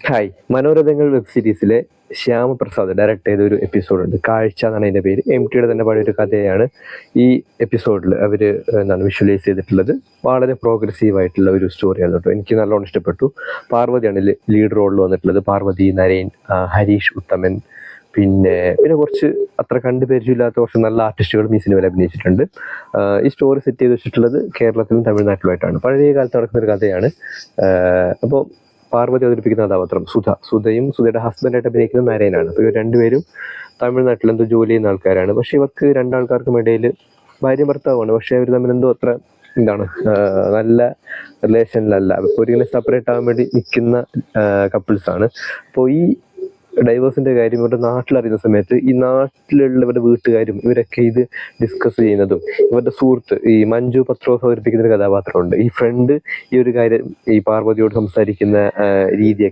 Hi, മനോരഥങ്ങൾ web സീരീസിലെ Shyamaprasad direct ചെയ്ത ഒരു എപ്പിസോഡുണ്ട്. കാഴ്ച എന്നാണ് അതിൻ്റെ പേര്. MTയുടെ തന്നെ പഴയൊരു കഥയാണ് ഈ എപ്പിസോഡിൽ അവർ വിഷ്വലൈസ് ചെയ്തിട്ടുള്ളത്. വളരെ പ്രോഗ്രസീവ് ആയിട്ടുള്ള ഒരു സ്റ്റോറിയാണ് കേട്ടോ. എനിക്ക് നല്ലോണം ഇഷ്ടപ്പെട്ടു. പാർവതിയാണ് ലീഡ് റോളിൽ വന്നിട്ടുള്ളത്. പാർവതി, നരേൻ, ഹരീഷ് ഉത്തമൻ, പിന്നെ കുറച്ച് അത്ര കണ്ടു പരിചയമില്ലാത്ത കുറച്ച് നല്ല ആർട്ടിസ്റ്റുകളും ഈ സിനിമയിൽ അഭിനയിച്ചിട്ടുണ്ട്. ഈ സ്റ്റോറി സെറ്റ് ചെയ്ത് വെച്ചിട്ടുള്ളത് കേരളത്തിലും തമിഴ്നാട്ടിലുമായിട്ടാണ്. പഴയ കാലത്ത് നടക്കുന്ന ഒരു കഥയാണ്. അപ്പോൾ പാർവതി അവതരിപ്പിക്കുന്ന കഥാപാത്രം സുധയും സുധയുടെ ഹസ്ബൻഡായിട്ട് അഭിനയിക്കുന്നത് നരേനാണ്. അപ്പോൾ ഇവർ രണ്ടുപേരും തമിഴ്നാട്ടിൽ എന്തോ ജോലി ചെയ്യുന്ന ആൾക്കാരാണ്. പക്ഷെ ഇവർക്ക് രണ്ടാൾക്കാർക്കും ഇടയിൽ ഭാര്യ ഭർത്താവാണ്. പക്ഷെ അവർ തമ്മിൽ എന്തോ അത്ര നല്ല റിലേഷനിലല്ല. അപ്പോൾ ഒരിങ്ങനെ സെപ്പറേറ്റ് ആകാൻ വേണ്ടി നിൽക്കുന്ന കപ്പിൾസാണ്. അപ്പോൾ ഈ ഡൈവേഴ്സിന്റെ കാര്യം ഇവരുടെ നാട്ടിലറിയുന്ന സമയത്ത് ഈ നാട്ടിലുള്ളവരുടെ വീട്ടുകാരും ഇവരൊക്കെ ഇത് ഡിസ്കസ് ചെയ്യുന്നതും, ഇവരുടെ സുഹൃത്ത് ഈ മഞ്ജു പത്രോസ് അവതരിപ്പിക്കുന്ന ഒരു കഥാപാത്രമുണ്ട്. ഈ ഫ്രണ്ട് ഈ ഒരു കാര്യം ഈ പാർവതിയോട് സംസാരിക്കുന്ന രീതിയൊക്കെ